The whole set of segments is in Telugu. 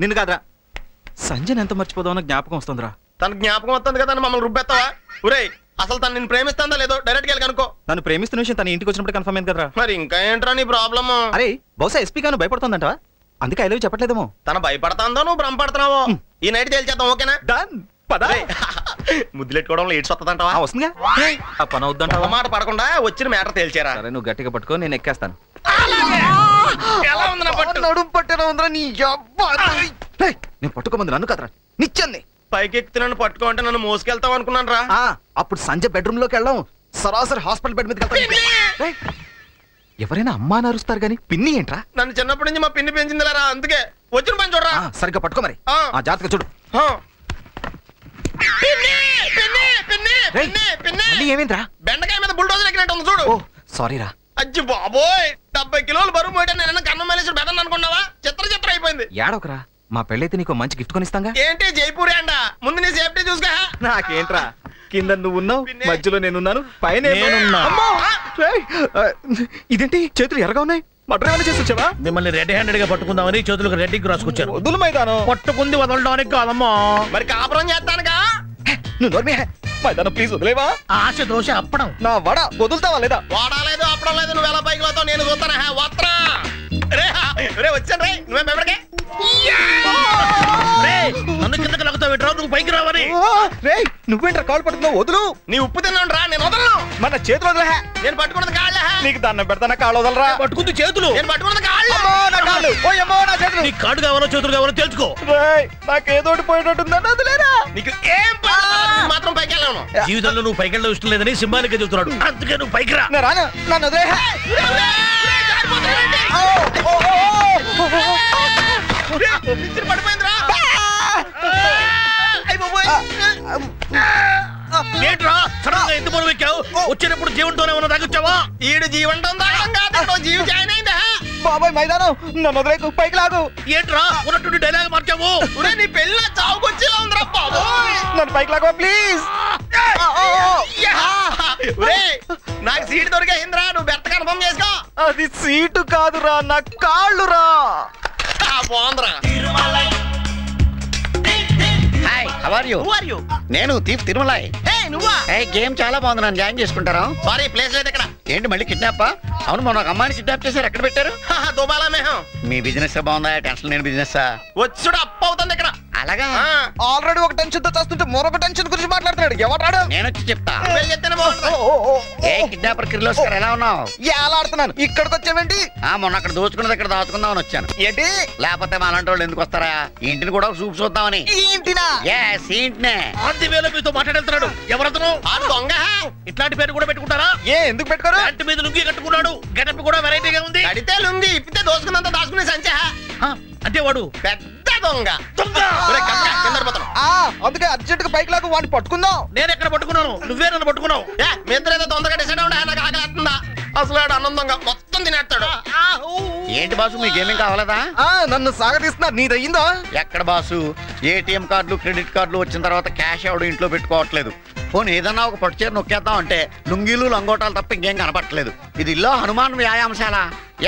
నిన్ను కాదురా సంజయ్ ఎంత మర్చిపోదామన్న జ్ఞాపకం వస్తుందిరా. తన జ్ఞాపకం వస్తుంది కదా మమ్మల్ని రుబ్బెత్తావా? ఒరే అసలు తను నిన్ను ప్రేమిస్తుందా లేదో డైరెక్ట్ గా కనుకో. నన్ను ప్రేమిస్తున్న విషయం తన ఇంటికి వచ్చినప్పుడు కన్ఫర్మ్ అయింది కదరా. మరి ఇంకా ఏంట్రా నీ ప్రాబ్లమ్? అరే బహుశా ఎస్పీ గాను భయపడుతుందంటవా? అందుకే ఐ లవ్ చెప్పట్లేదేమో. తన భయపడతాందో నువ్వు భ్రమపడుతున్నావో. ఈ నైట్ తేల్చేద్దాం ఓకేనా? డన్ పదా. ముద్దులెట్టుకోవడంలో ఏడ్స్ వస్తుందంటావా? వస్తుందిగా. ఆ పని అవుద్దంటావా? మాట పడకుండా వచ్చిన మ్యాటర్ తేల్చారా? సరే నువ్వు గట్టిగా పట్టుకో నేను ఎక్కేస్తాను. ఎలా ఉంది నా పట్టు? నడుము పట్టేలా ఉందిరా నీ అబ్బా. నేను పట్టుకోమంది నన్ను కదరా నిచ్చెన్ని. పైకి ఎక్కితే నన్ను పట్టుకోంటే నన్ను మోసుకెళ్తావు అనుకున్నాను రా. అప్పుడు సంజయ్ బెడ్రూమ్ లోకి వెళ్ళాం, సరాసరి హాస్పిటల్ బెడ్ మీదకి వెళ్తాం. ఎవరైనా అమ్మా నరుస్తారు గాని పిన్ని ఏంట్రా? నన్ను చిన్నప్పటి నుంచి మా పిన్ని పెంచిందిలేరా, అందుకే వచ్చిన పని చూడరా. సరిగ్గా పట్టుకో మరి. జాగ్రత్తగా చూడు. ఏమేంట్రా? బెండకాయ మీద బుల్డోజర్ ఎక్కినట్టు ఉంది చూడు. సారీ రా. అజ్జి బాబోయ్ 70 కిలోలు బరువు మోయటం నేను కన్నం మేలేసి బెదన్ అనుకున్నావా? చిత్ర అయిపోయింది. ఏడవకరా, మా పెళ్ళైతే నీకు మంచి గిఫ్ట్ కొనిస్తాగా. ఏంటి జైపూర్ అండ? ముందు నీ సేఫ్టీ చూసుకో. నాకేంట్రా, కింద నువ్వున్నావు, మధ్యలో నేనున్నాను, పైన ఇదేంటి చేతులు ఎర్రగా ఉన్నాయి? మటర్ ఏమైనా చేసి వచ్చావా? మిమ్మల్ని రెడ్ హ్యాండెడ్ గా పట్టుకుందామని చేతులకు రెడ్ కి రాసుకొచ్చాను. వదులు మైదానం. పట్టుకుంది వదలడానికి కాదమ్మా. మరి కాపురం చేస్తానుగా. నువ్వు నోర్మే మైదానం ప్లీజ్ వదిలేవా. ఆశ దోశ అప్పడం నా వడ వదులుతావా లేదా? వాడాలేదు అప్పడం లేదు, నువ్వు ఎలా పైకి పోతావు నేను చూస్తానా. వస్త్రా రే వచ్చాను రే. నువ్వేం ఎవరికే నన్ను కిందకి లాగుతావు, నువ్వు పైకి రావాలి. నువ్వేంట్రా కాళ్ళు పట్టుకున్నావు? వదులు. నీ ఉప్పు తిన్నాను రా, నేను వదలను. మన చేతులు వదిలే. నేను పట్టుకున్నది కాళ్ళ. నీకు దండం పెడతానా, కాళ్ళు వదలరా. పట్టుకుంది చేతులు. నేను పట్టుకున్నది కాళ్ళు. నీ కాళ్ళు కావాలో చేతులు కావాలో తెలుసుకో. నాకేదోటి పోయేటట్టుందని వదిలేరా. నీకు ఏం మాత్రం పైకి వెళ్ళాను. జీవితంలో నువ్వు పైకి వెళ్ళడం ఇష్టం లేదని సింబాలిక్ చెబుతున్నాడు, అందుకే నువ్వు పైకి రా. రాను, నన్ను వదిలే. పడిపోయిందిరా. ఏంట్రా సడన్ గా ఎంత పొలం ఎక్కావు? వచ్చేటప్పుడు జీవంతోనే ఉన్న తాగొచ్చావా? ఈడు జీవంతో జీవి జాయిన్ అయిందా? బాబాయ్ మైదానం నన్ను వదిలేకు, పైకి లాగు. ఏంట్రా ఉన్నట్టుండి డైలాగ్ మార్చావు? నీ పెళ్ళ చావుకొచ్చేలా ఉందిరా బాబోయ్. నన్ను పైకి లాగో ప్లీజ్. నాకు సీట్ దొరికేసిందిరా, నువ్వు బెర్త కన్ఫర్మ్ చేసుకో. అది సీటు కాదురా, నా కాళ్ళురా. బాగుందిరా. Hi how are you? నేను తీఫ్ తిరుమలై. గేమ్ చాలా బాగుంది, నన్ను జాయిన్ చేసుకుంటారా? సారీ ప్లేస్ లేదు ఇక్కడ. ఏంటి మళ్ళీ కిడ్నాప్? అవును మొన్న ఒక అమ్మాయిని కిడ్నాప్ చేశారు, ఎక్కడ పెట్టారు? దుబాలా మేహం. మీ బిజినెస్ బాగుందా? టెన్షన్ లేని బిజినెస్ వచ్చుడు అప్పు అవుతుంది ఇక్కడ. అలాగా? ఆల్రెడీ ఒక టెన్షన్ తో చేస్తుంటే మరొక టెన్షన్ గురించి మాట్లాడుతున్నాడు. ఎవరాడు? నేను వచ్చి చెప్తా. ఏ కిడ్నాపర్ కిర్లోస్కర్ ఎలా ఉన్నావు? ఆడుతున్నాను. ఇక్కడికి వచ్చావేంటి? మొన్న అక్కడ దోచుకున్నది ఇక్కడ దాచుకుందామని వచ్చాను. ఏంటి? లేకపోతే మా అలాంటి వాళ్ళు ఎందుకు వస్తారా? ఇంటిని కూడా చూపు చూద్దామని. ఇంటినా? మీతో మాట్లాడుతున్నాడు. ఎవరతను? దొంగ. ఇట్లాంటి పేరు కూడా పెట్టుకుంటారా? ఎందుకు పెట్టుకోరు? ఇంటి మీద లుంగి కట్టుకున్నాడు, గెటప్ కూడా వెరైటీగా ఉంది. కడితే లుంగి, ఇప్పితే దోసుకున్నంత దాచుకునే సంచ. అంటే వాడు పెద్ద దొంగ. అందుకే అర్జెంట్ గా బైక్ లాగా వాడిని పట్టుకుందాం. నేను ఎక్కడ పట్టుకున్నాను? నువ్వే నన్ను పట్టుకున్నావు. మీ ఇద్దరు ఏదో తొందరగా డిసైడ్ అవ్వండి. నాకు ఆకలిస్తుందా? అసలు ఆనందంగా మొత్తం తినేస్తాడు. ఏంటి బాసు, మీ గేమింగ్ కావాలదా? నన్ను సాగదీస్తున్నారు. నీదయ్యిందా? ఎక్కడ బాసు, ఏటీఎం కార్డులు క్రెడిట్ కార్డులు వచ్చిన తర్వాత క్యాష్ ఎవడు ఇంట్లో పెట్టుకోవట్లేదు. పోనీ ఏదన్నా ఒక పట్టు చీర నొక్కేద్దాం అంటే లుంగీలు లంగోటాలు తప్ప ఇంకేం కనపట్లేదు. ఇది ఇల్లో హనుమాన్ వ్యాయామశాల.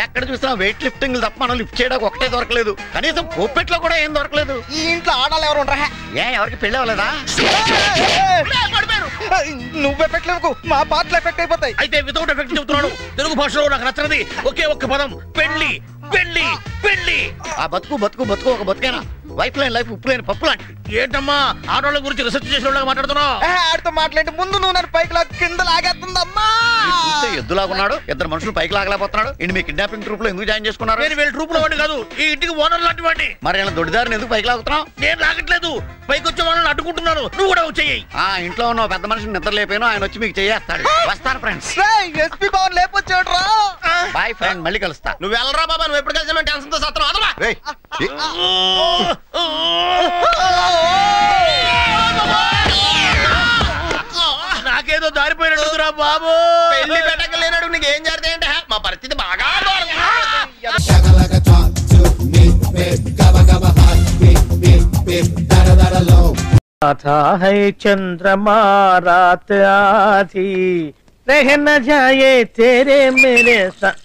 ఎక్కడ చూసినా వెయిట్ లిఫ్టింగ్ తప్ప మనం లిఫ్ట్ చేయడానికి ఒకటే దొరకలేదు. కనీసం పోపెట్లో కూడా ఏం దొరకలేదు. ఈ ఇంట్లో ఆడాలి ఎవరు ఉండరా? ఎవరికి పెళ్ళి అవ్వలేదా? నువ్వు ఎఫెక్ట్ లేవు, మా పాటలు ఎఫెక్ట్ అయిపోతాయి. అయితే వితౌట్ ఎఫెక్ట్ చెబుతున్నాడు. తెలుగు భాషలో నాకు నచ్చనిది ఒకే ఒక్క పదం, పెళ్లి పెళ్లి పెళ్లి. ఆ బతుకు బతుకు బతుకు ఒక బతుకేనా? వైఫ్ లైన్ లైఫ్ ఉప్పు లేని పప్పు లాంటి. ఏంటమ్మా ఆడవాళ్ళ గురించి రిసెర్చ్ చేసిన మాట్లాడుతున్నావు? ఆడితో మాట్లాడి ముందు నువ్వు నన్ను పైకి లాగా కింద లాగేస్తుందమ్మా. చూస్తే ఎద్దులాగున్నాడు, ఇద్దరు మనుషులు పైకి లాగలేకపోతున్నాడు. ఇంటి మీ కిడ్నాపింగ్ ట్రూప్ లో ఎందుకు జాయిన్ చేసుకున్నారు? నేను వీళ్ళ ట్రూప్ లో వాడిని కాదు, ఈ ఇంటికి ఓనర్ లాంటి వాడిని. మరి ఇలా దొడ్డిదారిని ఎందుకు పైకి లాగుతున్నావు? నేను లాగట్లేదు, పైకి వచ్చే వాళ్ళని అడ్డుకుంటున్నాను. నువ్వు కూడా వచ్చేయి. ఇంట్లో ఉన్న పెద్ద మనిషిని నిద్ర లేపాను, ఆయన వచ్చి మీకు చేయేస్తాడు. వస్తాను ఫ్రెండ్స్. ఎస్పీ భవన్ లేపొచ్చాడు రా. బాయ్ ఫ్రెండ్, మళ్ళీ కలుస్తా. నువ్వు వెళ్ళరా బాబా, నువ్వు ఎప్పుడు కలిసి టెన్షన్ తో సత్రం. నాకేదో దారిపోయినట్టురా బాబు. పెళ్లి పెట్టలేనాడు, నీకు ఏం జరిగింది అంటే మా పరిస్థితి బాగా చంద్రమా రాత్ ఆధీ రह न जाए तेरे मेरे साथ.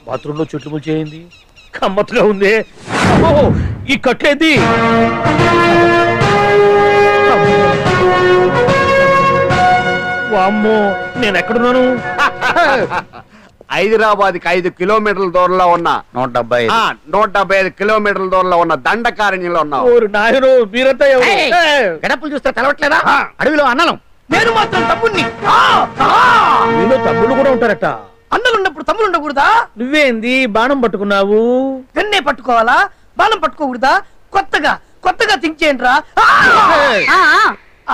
బాత్రూంలో చెట్లు ముల్చేయింది, కమ్మత్తుగా ఉంది. ఈ కట్లేంది? వామ్మో, నేను ఎక్కడున్నాను? హైదరాబాద్కి 5 కిలోమీటర్ల దూరంలో ఉన్న 175 కిలోమీటర్ల దూరంలో ఉన్న దండకారణ్యంలో ఉన్నావు. నాయను, మీరంతా గడపలు చూస్తే తెలవట్లేదా? అడవిలో అన్నలం. నేను మాత్రం తమ్ముణ్ణి. మీలో తమ్ముళ్ళు కూడా ఉంటారట. అన్నలు ఉన్నప్పుడు తమ్ముడు ఉండకూడదా? నువ్వేంది బాణం పట్టుకున్నావు? వెన్నే పట్టుకోవాలా, బాణం పట్టుకోకూడదా? కొత్తగా థింక్ చేయండి రా.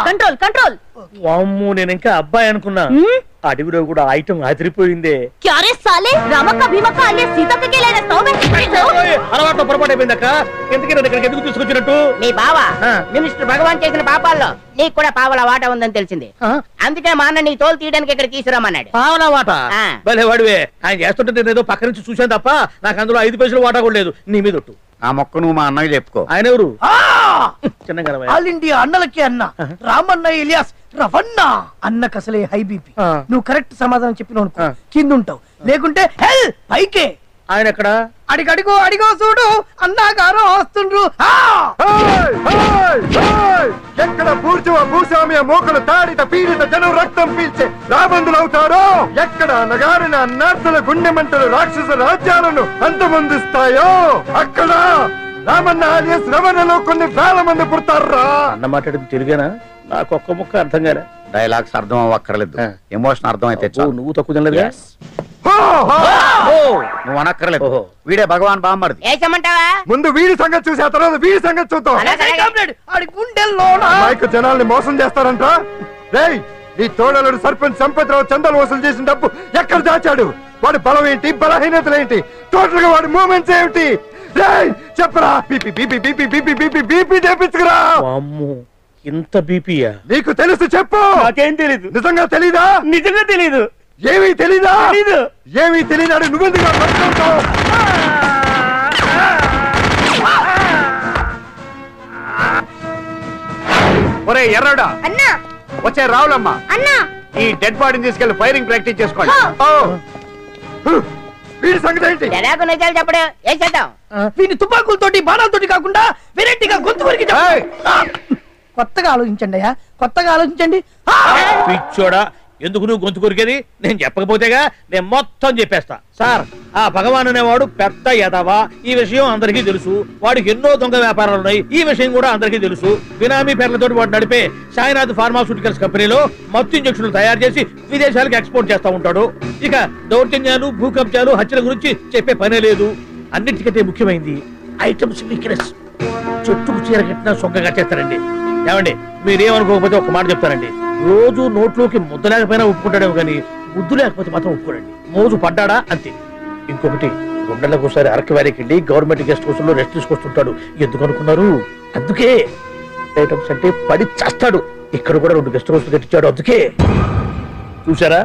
Control control. వామ్మో, నేను ఇంకా అబ్బాయి అనుకున్నా. అడవిలో కూడా ఐటమ్ అదిరిపోయిందే. క్యారే సాలే, రామక్క భీమక్క అనే సీతక్కకి లేని సౌమే. అలవాటు పొరపాటు అయిపోయిందక్క. ఎందుకని ఇక్కడికి ఎందుకు తీసుకొచ్చినట్టు? నీ బావ మినిస్టర్ భగవాన్ చేసిన పాపాల్లో నీకు కూడా పావలా వాటా ఉందని తెలిసింది. అందుకే మా అన్న నీ తోలు తీయడానికి ఇక్కడ తీసుకురామన్నాడు. పావలా వాటా? భలే వాడివే. ఆయన చేస్తుంటే నేను ఏదో పక్క నుంచి చూశాను తప్ప నాకు అందులో 5 పైసలు వాటా కూడా లేదు. నీ మీద ఒట్టు. ఆ మొక్క నువ్వు మా అన్నయ్య చెప్పుకో. ఆయన ఎవరు? చిన్నగా ఆల్ ఇండియా అన్నలకి అన్న రామన్న ఇలియాస్ రవన్న. అన్నకు అసలే హై బీపీ. నువ్వు కరెక్ట్ సమాధానం చెప్పిన కింద ఉంటావు, లేకుంటే హెల్ పైకే. ఆయన ఎక్కడ? అడిగో చూడు, అన్నగారు వస్తుండ్రు. ఎక్కడ భూస్వామ్య మోకలు తాడిత పీడిత జనం రక్తం పీల్చే రాబందులవుతారో, ఎక్కడ నగారిన నర్సుల గుండె మంటలు రాక్షస రాజ్యాలను అంతమొందిస్తాయో, అక్కడ రామన్న ఆలియస్ రమణలో కొన్ని వేల మంది పుడతారా. అన్న మాట్లాడింది తెలుగేనా? నాకు ఒక్క ముక్క అర్థం కాలే. డైలాగ్స్ అర్థం అవ్వక్కర్లేదు, ఎమోషన్ అర్థం అయితే నువ్వు తక్కువ తినలేదు. నువ్వు అనక్కర్లేదు. వీడే భగవాన్ బామ్మర్ది. ఏమంటావా? ముందు వీడి సంగతి చూసి ఆ తర్వాత వీడి సంగతి చూద్దాం. మైకు జనాల్ని మోసం చేస్తారంట. రేయ్, నీ తోడలుడు సర్పంచ్ సంపత్రావు చందాలు వసూలు చేసిన డబ్బు ఎక్కడ దాచాడు? వాడి బలం ఏంటి, బలహీనతలు ఏంటి, టోటల్ గా వాడి మూమెంట్స్ ఏమిటి? రేయ్ చెప్పరా. BP BP BP BP BP BP చేపించుకురా. ఇంత బీపీయా? నీకు తెలుసు చెప్పు. నాకేం తెలీదు. నిజంగా తెలీదా? నిజంగా తెలీదు. ఏమీ తెలీదా? ఏమీ తెలీదాడు నువ్వెందుకు పట్టుకుంటావు? ఒరే ఎర్రడా, వచ్చే రావులమ్మ, ఈ డెడ్ బాడీని తీసుకెళ్లి ఫైరింగ్ ప్రాక్టీస్ చేసుకోండి. వీడి సంగతి ఏంటి? నిజాలు చెప్పడు. ఏం చేద్దాం? వీని తుపాకులతోటి బాణాలతోటి కాకుండా వెరైటీగా గొంతు వరకు కొత్తగా ఆలోచించండి అయ్యా, కొత్తగా ఆలోచించండి. పిచ్చోడా, ఎందుకు నువ్వు గొంతు కొరికేది? నేను చెప్పకపోతేగా నేను మొత్తం చెప్పేస్తా. సార్, ఆ భగవాన్ అనేవాడు పెద్ద యదవా. ఈ విషయం అందరికీ తెలుసు. వాడికి ఎన్నో దొంగ వ్యాపారాలు ఉన్నాయి. ఈ విషయం కూడా అందరికీ తెలుసు. బినామీ పేర్లతో వాడు నడిపే సాయినాథ్ ఫార్మాస్యూటికల్స్ కంపెనీలో మత్తు ఇంజక్షన్లు తయారు చేసి విదేశాలకు ఎక్స్పోర్ట్ చేస్తా ఉంటాడు. ఇక దౌర్జన్యాలు, భూకబ్జాలు, హత్యల గురించి చెప్పే పనే లేదు. అన్నిటికంటే ముఖ్యమైనది ఐటమ్స్ వీక్నెస్. చెట్టుకు చీర కట్టినా సొంగగా చేస్తారండి. ఏమండి, మీరేమనుకోకపోతే ఒక మాట చెప్తారండి. రోజు నోట్లోకి ముద్ద లేకపోయినా ఒప్పుకుంటాడేమో కానీ ముద్దు లేకపోతే మాత్రం ఒప్పుకోడండి. మోజు పడ్డాడా అంతే. ఇంకొకటి, 2 నెలలకు ఒకసారి అరకు వ్యాలీకి వెళ్ళి గవర్నమెంట్ గెస్ట్ హౌస్ లో రెస్ట్ తీసుకొస్తుంటాడు. ఎందుకు అనుకున్నారు? అందుకే. ఐటమ్స్ అంటే పడి చేస్తాడు. ఇక్కడ కూడా 2 గెస్ట్ హౌస్ కట్టించాడు. అందుకే. చూసారా,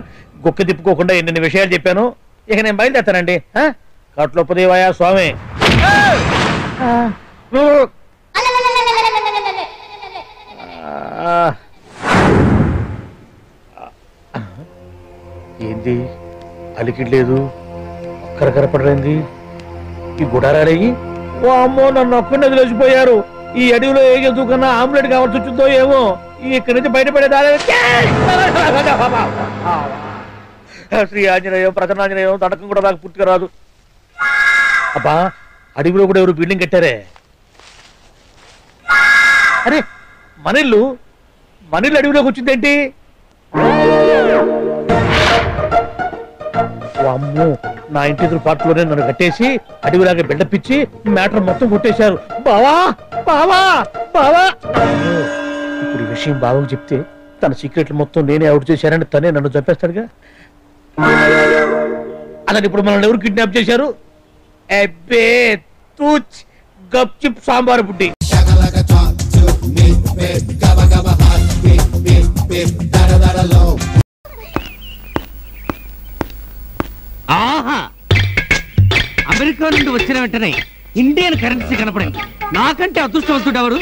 గుక్క తిప్పుకోకుండా ఎన్ని విషయాలు చెప్పాను. ఇక నేను బయలుదేస్తానండి. కట్లోపదేవాయా స్వామి. ఏంది అలికిడ్లేదు, కరకరపడరైంది ఈ గుడారాలయ్యి. ఓ అమ్మో, నన్ను ఒక్కడిని వదిలేసిపోయారు. ఈ అడవిలో ఏ జంతువుకన్నా ఆమ్లెట్ కావాల్సి వచ్చిందో ఏమో. ఇక్కడి నుంచి బయటపడేదారే. శ్రీ ఆంజనేయం, ప్రసన్నాంజనేయం, తడకం కూడా నాకు పూర్తిగా రాదు. అబ్బా, అడవిలో కూడా ఎవరు బిల్డింగ్ కట్టారే. అరే, మనిల్లు అడవిలోకి వచ్చిందేంటి? అమ్మో, నా ఇంటి ఎదురు పాటలోనే నన్ను కట్టేసి అడవిలాగా బిల్డప్పిచ్చి మ్యాటర్ మొత్తం కొట్టేశారు. బావా బావా బావా. ఇప్పుడు ఈ విషయం బావకు చెప్తే తన సీక్రెట్లు మొత్తం నేనే అవుట్ చేశానని తనే నన్ను చంపేస్తాడుగా. అలాగే ఇప్పుడు మనల్ని ఎవరు కిడ్నాప్ చేశారు? అబ్బే తూచ్, గప్ చిప్ సాంబార్ బుడ్డి. అమెరికా నుండి వచ్చిన వెంటనే ఇండియన్ కరెన్సీ కనపడింది. నాకంటే అదృష్టవంతుడు ఎవరు?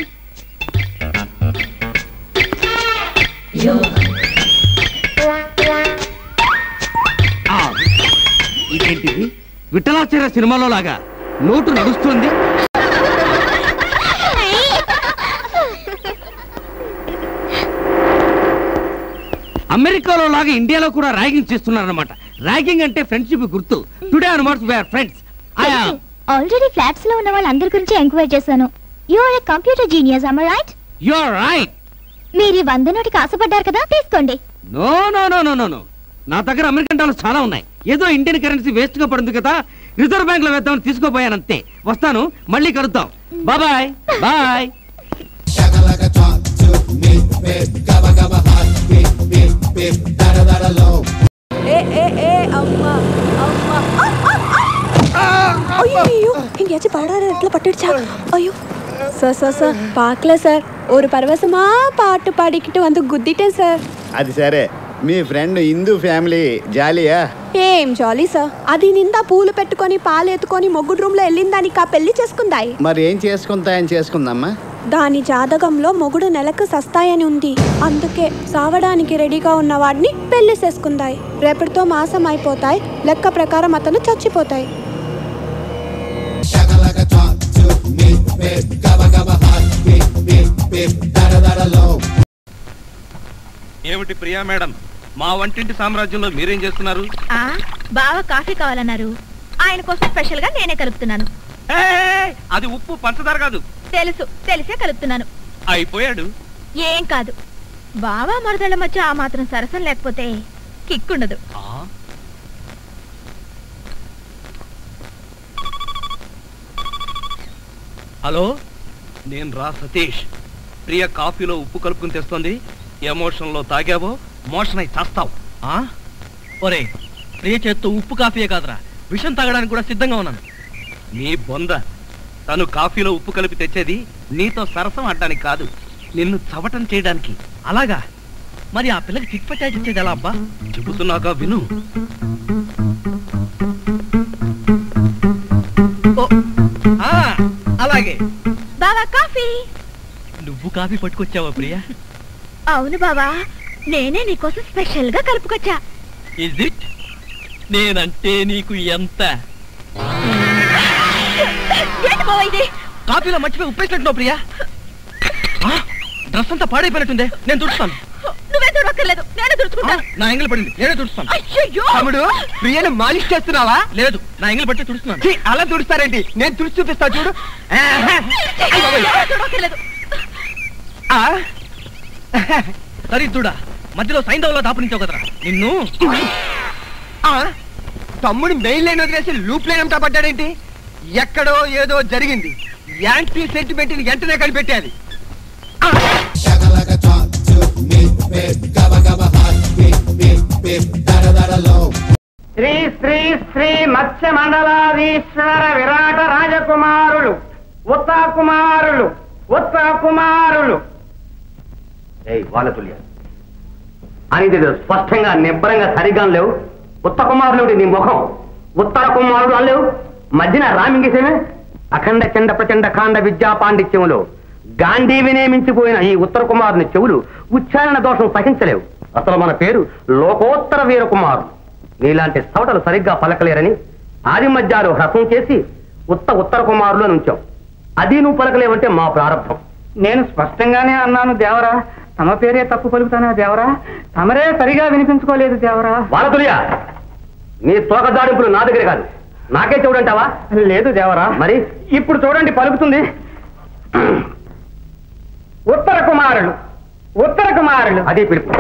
ఇదేంటిది? విఠలాచార్య సినిమాలో లాగా నోటు నడుస్తుంది. అమెరికాలో లాగా ఇండియాలో కూడా ర్యాగింగ్ చేస్తున్నారన్నమాట. ర్యాగింగ్ అంటే ఫ్రెండ్షిప్ గుర్తు. Today onwards we are friends. Already flats లో ఉన్న వాళ్ళందరి గురించి ఎంక్వైరీ చేశాను. You are a computer genius, am I right? You are right. మీరు 100 నోటికి ఆశపడ్డారు కదా, తీసుకోండి. No no no no no no, నా దగ్గర అమెరికన్ డాలర్స్ చాలా ఉన్నాయి. ఏదో ఇండియన్ కరెన్సీ వేస్ట్ గా పడుతుంది కదా, రిజర్వ్ బ్యాంక్ లో వేద్దామని తీసుకోపోయానంతే. వస్తాను, మళ్ళీ కలుద్దాం. Bye bye. ஐயோ எங்கேயாச்சும் பாடாத இடத்துல பட்டுடுச்சா? ஐயோ சார் சார் சார் பார்க்கல சார். ஒரு பரவசமா பாட்டு பாடிக்கிட்டு வந்து குத்திட்டேன் சார். అది సరే, మీ ఫ్రెండ్ హిందూ ఫ్యామిలీ జాలియా? ఏం జాలీ సార్, అది నిందా పూలు పెట్టుకొని పాలు ఎత్తుకొని మొగ్గుడు రూమ్ లో వెళ్ళిందానికి ఆ పెళ్లి చేసుకుందాయి. మరి ఏం చేసుకుంటాయని చేసుకుందమ్మా? దాని జాతకంలో మొగుడు నెలకు సస్తాయని ఉంది. అందుకే సావడానికి రెడీగా ఉన్న వాడిని పెళ్లి చేసుకుందాయి. రేపటితో మాసం అయిపోతాయి, లెక్క ప్రకారం అతను చచ్చిపోతాయి. ఏమిటి ప్రియా మేడం, మా వంటింటి సామ్రాజ్యంలో మీరేం చేస్తున్నారు? బాగా కాఫీ కావాలన్నారు, ఆయన కోసం స్పెషల్ గా నేనే కలుపుతున్నాను. అది ఉప్పు పంచదార కాదు. తెలుసు, తెలిసే కలుపుతున్నాను. అయిపోయాడు. ఏం కాదు, బావా మరదళ్ళ మధ్య ఆ మాత్రం సరసం లేకపోతే కిక్కుండదు. హలో, నేను రా సతీష్. ప్రియ కాఫీలో ఉప్పు కలుపుకుని తెస్తుంది. ఎమోషన్ లో తాగావో మోషన్ అయి చేస్తావు. ఒరే, ప్రియ చేత్తో ఉప్పు కాఫీయే కాదురా, విషం తాగడానికి కూడా సిద్ధంగా ఉన్నాను. నీ బొంద, తను కాఫీలో ఉప్పు కలిపి తెచ్చేది నీతో సరసం ఆడడానికి కాదు, నిన్ను చవటం చేయడానికి. అలాగా? మరి ఆ పిల్లకి చిట్ పట్టాచి ఇచ్చేది ఎలా అబ్బా? చెబుతున్నాగా విను. అలాగే. బావా కాఫీ. నువ్వు కాఫీ పట్టుకొచ్చావా ప్రియా? అవును బావా, నేనే నీకోసం స్పెషల్ గా కలుపుకొచ్చా. Is it? నేనంటే నీకు ఎంత? కాఫీలో మర్చిపోయి ఉప్పేసినట్టు ప్రియా. డ్రెస్ అంతా పాడైపోయినట్టుందే, నేను తుడుస్తాను. నువ్వే తుడక్కర్లేదు, నేనే తుడుచుకుంటాను. నా ఎంగిల్ పడింది, నేనే తుడుస్తాను. తమ్ముడు, ప్రియను మాలిష్ చేస్తున్నావా? లేదు, నా ఎంగిల్ పట్టి తుడుస్తున్నాను. అలా తుడుస్తారేంటి? నేను తుడిచి చూపిస్తా చూడు. దరిద్రుడా, మధ్యలో సైంధవులో దాపునించావు కదరా నిన్ను. తమ్ముడు మెయిన్ లైన్ వదిలేసి లూప్ లైన్ అంతా పడ్డాడేంటి? ఎక్కడో ఏదో జరిగింది. యాంటీ సెంటిమెంట్ ని వెంటనే కనిపెట్టాలి. శ్రీ శ్రీ శ్రీ మత్స్య మండలాధీశ్వర విరాట రాజకుమారులు ఉత్తర కుమారులు వానతుల్య అనేది స్పష్టంగా నిబ్బరంగా సరిగా లేవు. ఉత్తర కుమారులు నీ ముఖం, ఉత్తర కుమారుడు అనలేవు. మధ్యన రామింగిసేమే అఖండ చండ ప్రచండ కాండ విద్యా పాండిత్యములో గాంధీవినే మించిపోయిన ఈ ఉత్తర కుమారుని చెవులు ఉచ్చారణ దోషం సహించలేవు. అసలు మన పేరు లోకోత్తర వీరకుమారు. నీలాంటి సవటలు సరిగ్గా పలకలేరని ఆది మధ్యాలు హ్రసం చేసి ఉత్తర కుమారులు అని ఉంచాం. అది నువ్వు పలకలేవంటే మా ప్రారంభం. నేను స్పష్టంగానే అన్నాను దేవరా, తమ పేరే తప్పు పలుకుతానా దేవరా? తమరే సరిగా వినిపించుకోలేదు దేవరా. వానతుల్య, నీ తోకదాడింపులు నా దగ్గర కాదు, నాకే చూడంటావా? లేదు దేవరా. మరి ఇప్పుడు చూడండి, పలుకుతుంది. ఉత్తర కుమారులు అదే పిలుపు.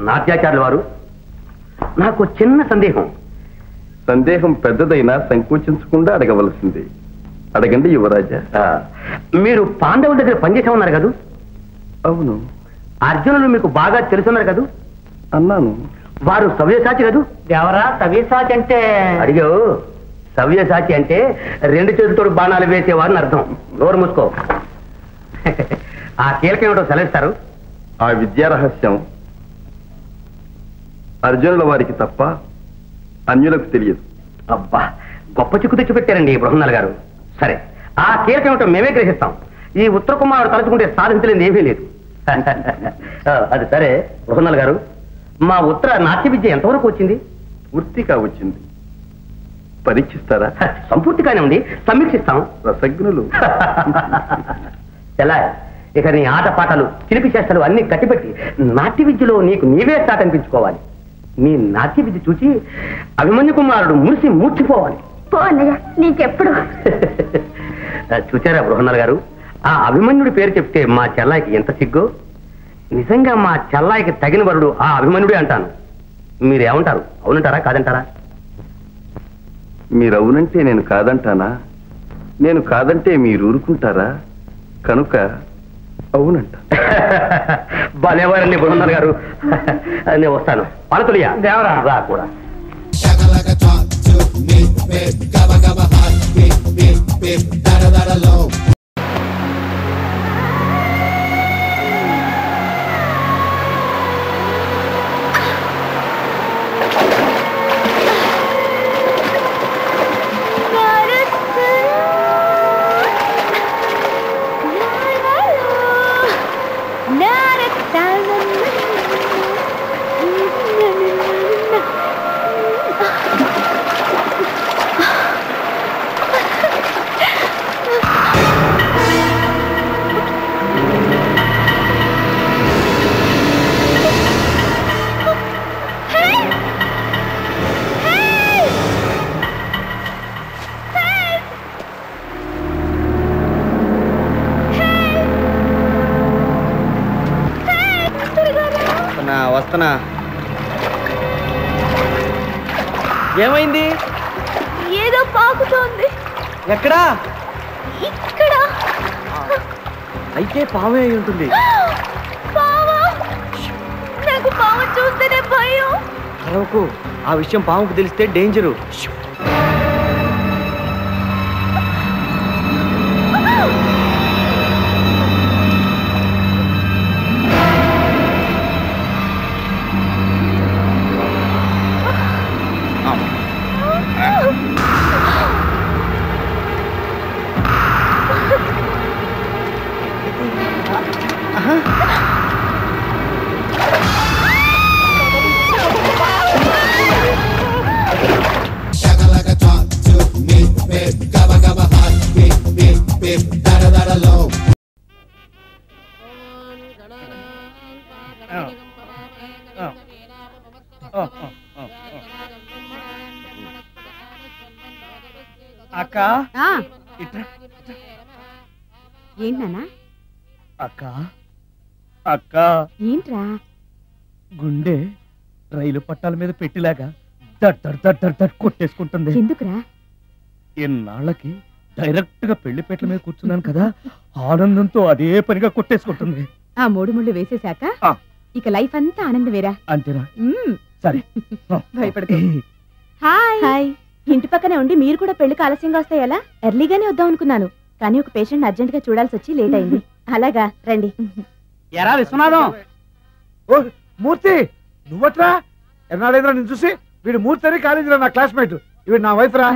నాట్యాచార్యుల వారు, నాకు చిన్న సందేహం. సందేహం పెద్దదైనా సంకోచించకుండా అడగవలసింది. అడగండి యువరాజా. మీరు పాండవుల దగ్గర పనిచేసా ఉన్నారు కదూ? అవును. అర్జునులు మీకు బాగా తెలుసున్నారు కదూ? అన్నాను. వారు సవ్యసాచి కదూ? దేవరా, సవ్యసాచి అంటే అడిగావు. సవ్యసాచి అంటే రెండు చేతులతో బాణాలు వేసేవారిని అర్థం. నోరు మూసుకో. ఆ కీలకం ఏమిటో సెలవిస్తారు? ఆ విద్యా రహస్యం అర్జునుల వారికి తప్ప అన్యులకు తెలియదు. అబ్బా, గొప్ప చిక్కు తెచ్చిపెట్టారండి బృహన్నల గారు. సరే, ఆ కీలకం ఏమిటో మేమే గ్రహిస్తాం. ఈ ఉత్తర కుమారుడు తలుచుకుంటే సాధించలేని ఏమీ లేదు. అది సరే బృహన్నల్ గారు, మా ఉత్తర నాట్య విద్య ఎంతవరకు వచ్చింది? పూర్తిగా వచ్చింది. పరీక్షిస్తారా? సంపూర్తిగానే ఉంది, సమీక్షిస్తాం. రసజ్ఞులు. ఎలా ఇక నీ ఆటపాటలు చిలిపి చేష్టలు అన్ని కట్టిపెట్టి నాట్య విద్యలో నీకు నీవే స్టార్ట్ అనిపించుకోవాలి. నీ నాట్య విద్య చూసి అభిమన్యు కుమారుడు మురిసి మూర్చిపోవాలి. నీకెప్పుడు చూచారా బృహన్నల్ గారు, ఆ అభిమన్యుడి పేరు చెప్తే మా చెల్లాయికి ఎంత సిగ్గు. నిజంగా మా చెల్లాయికి తగిన వరుడు ఆ అభిమన్యుడే అంటాను. మీరేమంటారు? అవునంటారా కాదంటారా? మీరు అవునంటే నేను కాదంటానా? నేను కాదంటే మీరు ఊరుకుంటారా? కనుక అవునంట. భలేవారండి బృహన్నల్ గారు. నేను వస్తాను. పాలతులియా రా కూడా. వస్తున్నా. ఏమైంది? ఏదో పాకుతోంది. ఎక్కడా? ఇక్కడ. అయితే పామే అయి ఉంటుంది. పావా? నాకు పాము చూస్తేనే భయం. అరవకు, ఆ విషయం పాముకు తెలిస్తే డేంజరు. అక్క ఏంటన్నా? అక్క అక్క ఏంట్రా? గుండె రైలు పట్టాల మీద పెట్టిలాగా దట్ దట్ దట్ దట్ దట్ కొట్టేసుకుంటుంది. ఎందుకురా? ఎన్నాళ్ళకి డైరెక్ట్ గా పెళ్లిపేటల మీద కూర్చున్నాను కదా, ఆనందంతో అదే పనిగా కొట్టేసుకుంటుంది. ఆ 3 ముళ్ళు వేసేశాక ఇక లైఫ్ అంతా ఆనందమేరా. అంతేనా? సరే. భయపడకు. హాయ్. ఇంటి పక్కనే ఉండి మీరు కూడా పెళ్లికి ఆలస్యంగా వస్తే ఎలా? ఎర్లీగానే వద్దాం అనుకున్నాను, కానీ ఒక పేషెంట్ అర్జెంట్ గా చూడాల్సి వచ్చి లేట్ అయింది. అలాగా రండి. ఎరా విశ్వనాథం. ఓ మూర్తి, నువ్వట్రా? ఎన్నాడైందిరా నేను చూసి? వీడు మూర్తి అని కాలేజీలో నా క్లాస్మేట్, వీడు నా వైఫ్ రా.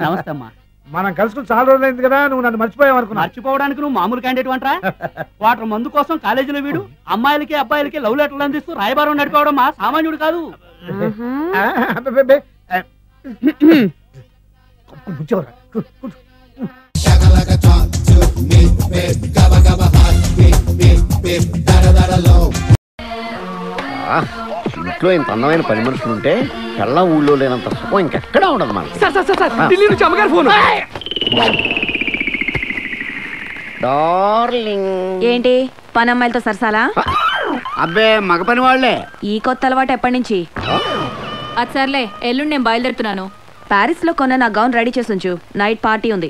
నమస్తే అమ్మా. మనం కలుసుకుని చాలా రోజులైంది కదా, నువ్వు నన్ను మర్చిపోయావు అనుకున్నా. మర్చిపోవడానికి నువ్వు మామూలు క్యాండిడేట్ అంటరా? వాటర్ మందు కోసం కాలేజీలో వీడు అమ్మాయిలకి అబ్బాయిలకి లవ్ లెటర్లు అందిస్తూ రాయబారం నడిపోవడం మా సామాన్యుడు కాదు. ఇంట్లో ఇంత అందమైన పని మనుషులు ఉంటే పెళ్ళ ఊళ్ళో లేనంత సుఖం ఇంకెక్కడా ఉండదు మనకి. ఢిల్లీ నుంచి అమ్మగారు ఫోన్. డార్లింగ్. ఏంటి పని అమ్మాయిలతో సరసాలా? అబ్బే మగ పని వాళ్ళే. ఈ కొత్త అలవాటు ఎప్పటి నుంచి? అది సర్లే, ఎల్లుండి నేను బయలుదేరుతున్నాను. ప్యారిస్ లో కొన్న నా గౌన్ రెడీ చేసి ఉంచు, నైట్ పార్టీ ఉంది.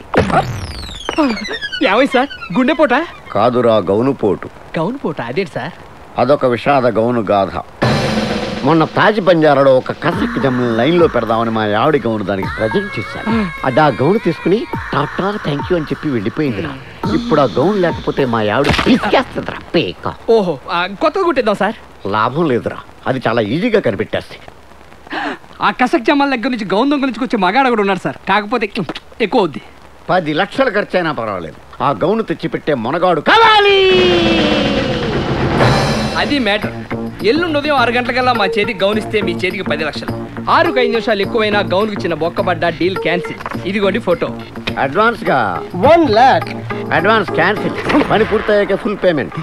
ఏమైంది సార్? గుండెపోట? కాదురా, గౌను పోటు. గౌను పోట అదేంటి సార్? అదొక విషాద గౌను గాథ. మొన్న తాజ్ బంజారాలో ఒక కసక్ జమ్ముల లైన్ లో పెడదామని మా ఆవిడ గౌను దానికి ప్రజెంట్ చేశాను. అది ఆ గౌను తీసుకుని టాటా థ్యాంక్ యూ అని చెప్పి వెళ్ళిపోయిందిరా. ఇప్పుడు ఆ గౌన్ లేకపోతే మా ఆవిడ పిసికేస్తుందిరా పేక. ఓహో, కొత్తగా కుట్టిద్దాం సార్. లాభం లేదురా, అది చాలా ఈజీగా కనిపెట్టేస్తే. ఆ కసక్ జమ్మాల దగ్గర నుంచి గౌన్ దొంగ నుంచి వచ్చే మగాడ కూడా ఉన్నాడు సార్, కాకపోతే ఎక్కువ అవుద్ది. 10 లక్షలు ఖర్చైనా పర్వాలేదు, ఆ గౌను తెచ్చిపెట్టే మొనగాడు కావాలి. అది మ్యాటర్. ఎల్లుండి ఉదయం 6 గంటలకల్లా మా చేతికి గౌన్ ఇస్తే మీ చేతికి 10 లక్షలు. 6కు 5 నిమిషాలు ఎక్కువైనా గౌన్కి చిన్న బొక్కబడ్డా డీల్ క్యాన్సిల్. ఇదిగోండి ఫోటో. అడ్వాన్స్ గా 1 lakh. Advance cancel. పని పూర్తయ్యాక ఫుల్ పేమెంట్.